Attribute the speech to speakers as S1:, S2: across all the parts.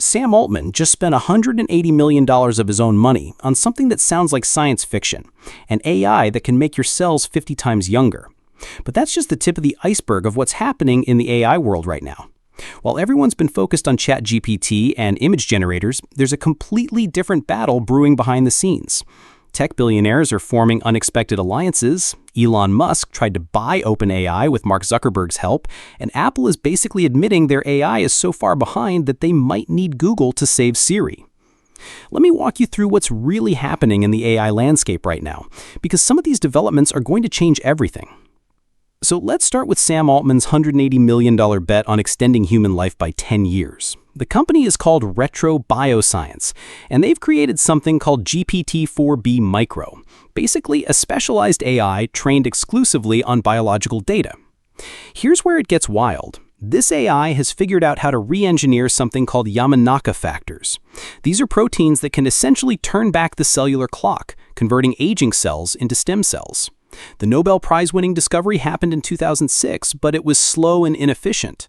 S1: Sam Altman just spent $180 million of his own money on something that sounds like science fiction, an AI that can make your cells 50 times younger. But that's just the tip of the iceberg of what's happening in the AI world right now. While everyone's been focused on ChatGPT and image generators, there's a completely different battle brewing behind the scenes. Tech billionaires are forming unexpected alliances. Elon Musk tried to buy OpenAI with Mark Zuckerberg's help, and Apple is basically admitting their AI is so far behind that they might need Google to save Siri. Let me walk you through what's really happening in the AI landscape right now, because some of these developments are going to change everything. So let's start with Sam Altman's $180 million bet on extending human life by 10 years. The company is called Biosciences, and they've created something called GPT-4b Micro, basically a specialized AI trained exclusively on biological data. Here's where it gets wild. This AI has figured out how to re-engineer something called Yamanaka factors. These are proteins that can essentially turn back the cellular clock, converting aging cells into stem cells. The Nobel Prize-winning discovery happened in 2006, but it was slow and inefficient.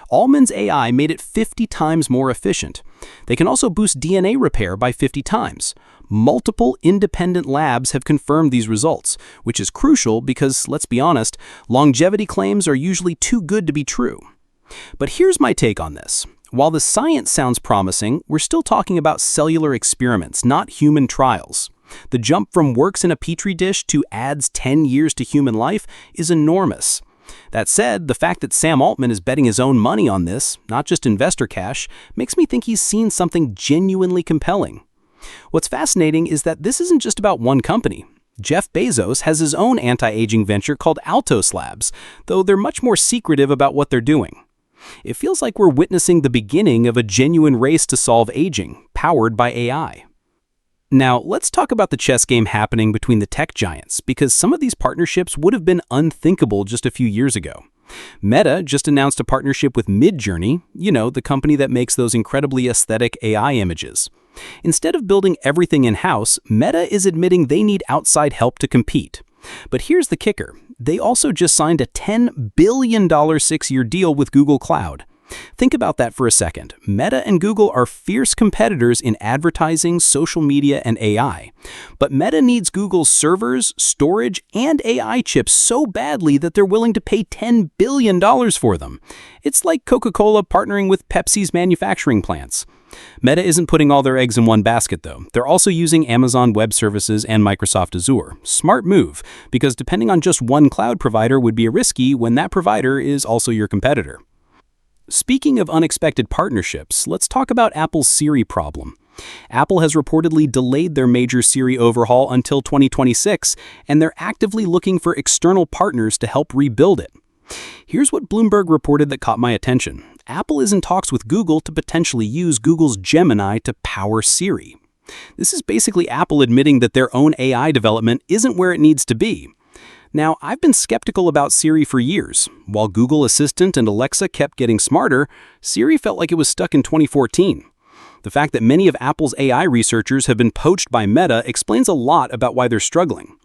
S1: Altman's AI made it 50 times more efficient. They can also boost DNA repair by 50 times. Multiple independent labs have confirmed these results, which is crucial because, let's be honest, longevity claims are usually too good to be true. But here's my take on this. While the science sounds promising, we're still talking about cellular experiments, not human trials. The jump from works in a petri dish to adds 10 years to human life is enormous. That said, the fact that Sam Altman is betting his own money on this, not just investor cash, makes me think he's seen something genuinely compelling. What's fascinating is that this isn't just about one company. Jeff Bezos has his own anti-aging venture called Altos Labs, though they're much more secretive about what they're doing. It feels like we're witnessing the beginning of a genuine race to solve aging, powered by AI. Now, let's talk about the chess game happening between the tech giants, because some of these partnerships would have been unthinkable just a few years ago. Meta just announced a partnership with Midjourney, the company that makes those incredibly aesthetic AI images. Instead of building everything in-house, Meta is admitting they need outside help to compete. But here's the kicker. They also just signed a $10 billion 6-year deal with Google Cloud. Think about that for a second. Meta and Google are fierce competitors in advertising, social media, and AI. But Meta needs Google's servers, storage, and AI chips so badly that they're willing to pay $10 billion for them. It's like Coca-Cola partnering with Pepsi's manufacturing plants. Meta isn't putting all their eggs in one basket, though. They're also using Amazon Web Services and Microsoft Azure. Smart move, because depending on just one cloud provider would be risky when that provider is also your competitor. Speaking of unexpected partnerships, let's talk about Apple's Siri problem. Apple has reportedly delayed their major Siri overhaul until 2026, and they're actively looking for external partners to help rebuild it. Here's what Bloomberg reported that caught my attention. Apple is in talks with Google to potentially use Google's Gemini to power Siri. This is basically Apple admitting that their own AI development isn't where it needs to be. Now, I've been skeptical about Siri for years. While Google Assistant and Alexa kept getting smarter, Siri felt like it was stuck in 2014. The fact that many of Apple's AI researchers have been poached by Meta explains a lot about why they're struggling.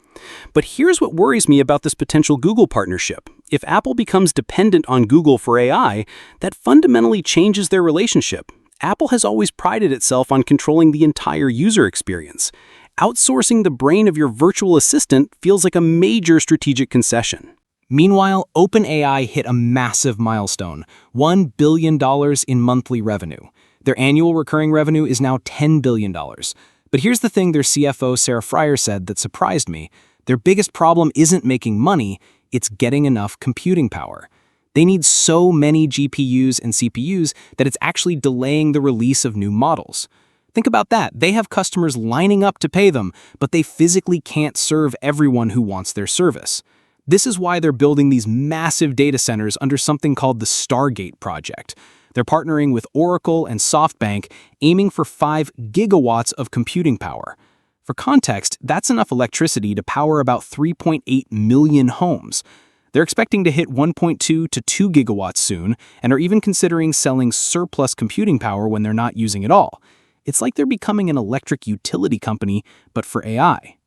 S1: But here's what worries me about this potential Google partnership. If Apple becomes dependent on Google for AI, that fundamentally changes their relationship. Apple has always prided itself on controlling the entire user experience. Outsourcing the brain of your virtual assistant feels like a major strategic concession. Meanwhile, OpenAI hit a massive milestone, $1 billion in monthly revenue. Their annual recurring revenue is now $10 billion. But here's the thing their CFO, Sarah Fryer, said that surprised me. Their biggest problem isn't making money, it's getting enough computing power. They need so many GPUs and CPUs that it's actually delaying the release of new models. Think about that. They have customers lining up to pay them, but they physically can't serve everyone who wants their service. This is why they're building these massive data centers under something called the Stargate project. They're partnering with Oracle and SoftBank, aiming for 5 gigawatts of computing power. For context, that's enough electricity to power about 3.8 million homes. They're expecting to hit 1.2 to 2 gigawatts soon, and are even considering selling surplus computing power when they're not using it all. It's like they're becoming an electric utility company, but for AI.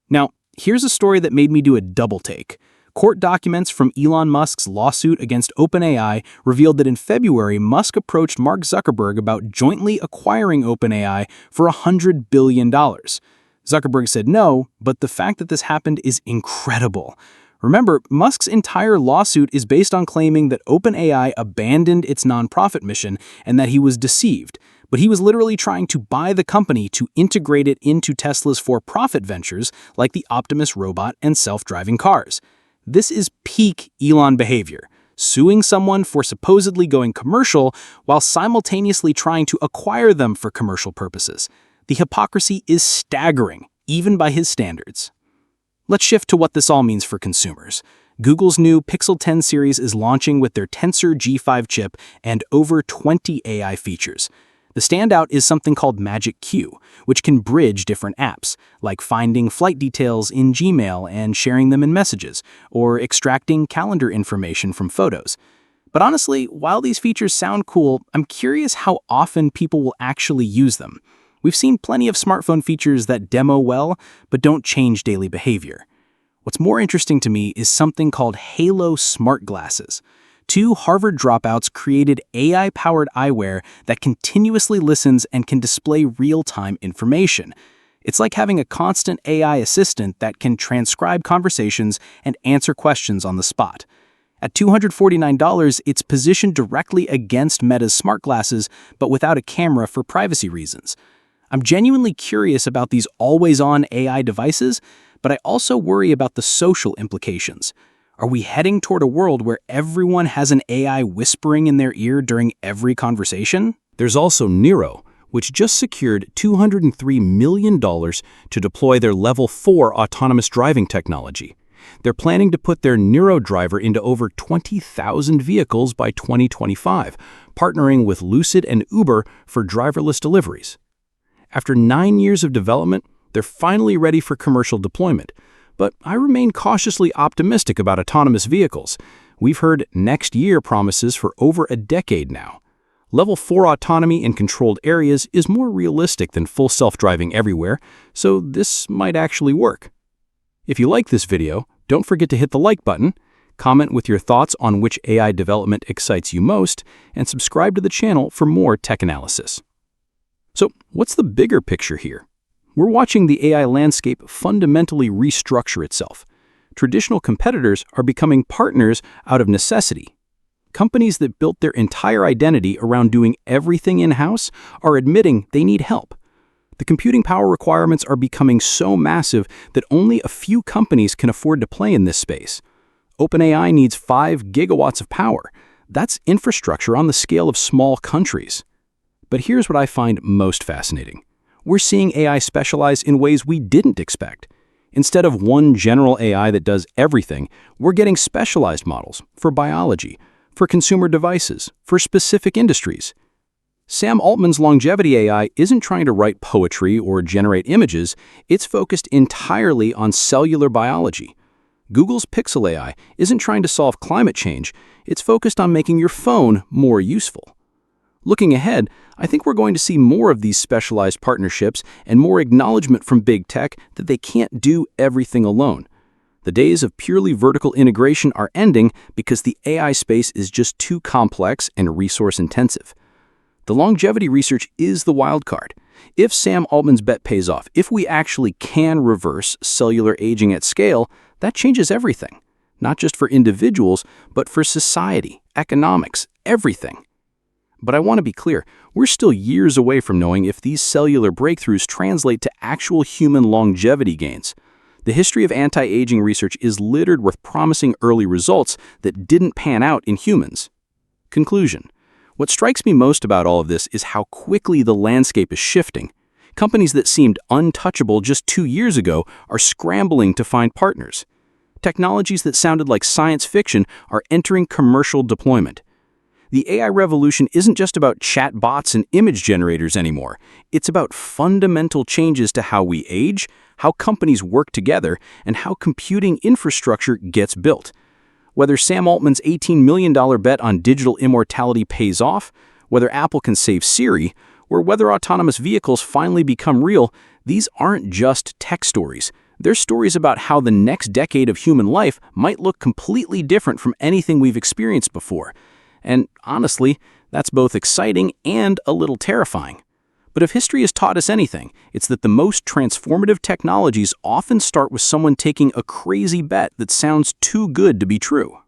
S1: Now, here's a story that made me do a double take. Court documents from Elon Musk's lawsuit against OpenAI revealed that in February, Musk approached Mark Zuckerberg about jointly acquiring OpenAI for $100 billion. Zuckerberg said no, but the fact that this happened is incredible. Remember, Musk's entire lawsuit is based on claiming that OpenAI abandoned its nonprofit mission and that he was deceived. But he was literally trying to buy the company to integrate it into Tesla's for-profit ventures like the Optimus robot and self-driving cars. This is peak Elon behavior, suing someone for supposedly going commercial while simultaneously trying to acquire them for commercial purposes. The hypocrisy is staggering, even by his standards. Let's shift to what this all means for consumers. Google's new Pixel 10 series is launching with their Tensor G5 chip and over 20 AI features. The standout is something called Magic Queue, which can bridge different apps, like finding flight details in Gmail and sharing them in messages, or extracting calendar information from photos. But honestly, while these features sound cool, I'm curious how often people will actually use them. We've seen plenty of smartphone features that demo well, but don't change daily behavior. What's more interesting to me is something called Halo Smart Glasses. Two Harvard dropouts created AI-powered eyewear that continuously listens and can display real-time information. It's like having a constant AI assistant that can transcribe conversations and answer questions on the spot. At $249, it's positioned directly against Meta's smart glasses, but without a camera for privacy reasons. I'm genuinely curious about these always-on AI devices, but I also worry about the social implications. Are we heading toward a world where everyone has an AI whispering in their ear during every conversation?
S2: There's also Nuro, which just secured $203 million to deploy their Level 4 autonomous driving technology. They're planning to put their Nuro driver into over 20,000 vehicles by 2025, partnering with Lucid and Uber for driverless deliveries. After 9 years of development, they're finally ready for commercial deployment. But I remain cautiously optimistic about autonomous vehicles. We've heard next year promises for over a decade now. Level 4 autonomy in controlled areas is more realistic than full self-driving everywhere, so this might actually work. If you like this video, don't forget to hit the like button, comment with your thoughts on which AI development excites you most, and subscribe to the channel for more tech analysis. So, what's the bigger picture here? We're watching the AI landscape fundamentally restructure itself. Traditional competitors are becoming partners out of necessity. Companies that built their entire identity around doing everything in-house are admitting they need help. The computing power requirements are becoming so massive that only a few companies can afford to play in this space. OpenAI needs 5 gigawatts of power. That's infrastructure on the scale of small countries. But here's what I find most fascinating. We're seeing AI specialize in ways we didn't expect. Instead of one general AI that does everything, we're getting specialized models for biology, for consumer devices, for specific industries. Sam Altman's longevity AI isn't trying to write poetry or generate images, it's focused entirely on cellular biology. Google's Pixel AI isn't trying to solve climate change, it's focused on making your phone more useful. Looking ahead, I think we're going to see more of these specialized partnerships and more acknowledgement from big tech that they can't do everything alone. The days of purely vertical integration are ending because the AI space is just too complex and resource-intensive. The longevity research is the wild card. If Sam Altman's bet pays off, if we actually can reverse cellular aging at scale, that changes everything. Not just for individuals, but for society, economics, everything. But I want to be clear, we're still years away from knowing if these cellular breakthroughs translate to actual human longevity gains. The history of anti-aging research is littered with promising early results that didn't pan out in humans. Conclusion. What strikes me most about all of this is how quickly the landscape is shifting. Companies that seemed untouchable just 2 years ago are scrambling to find partners. Technologies that sounded like science fiction are entering commercial deployment. The AI revolution isn't just about chatbots and image generators anymore. It's about fundamental changes to how we age, how companies work together, and how computing infrastructure gets built. Whether Sam Altman's $18 million bet on digital immortality pays off, whether Apple can save Siri, or whether autonomous vehicles finally become real, these aren't just tech stories. They're stories about how the next decade of human life might look completely different from anything we've experienced before. And honestly, that's both exciting and a little terrifying. But if history has taught us anything, it's that the most transformative technologies often start with someone taking a crazy bet that sounds too good to be true.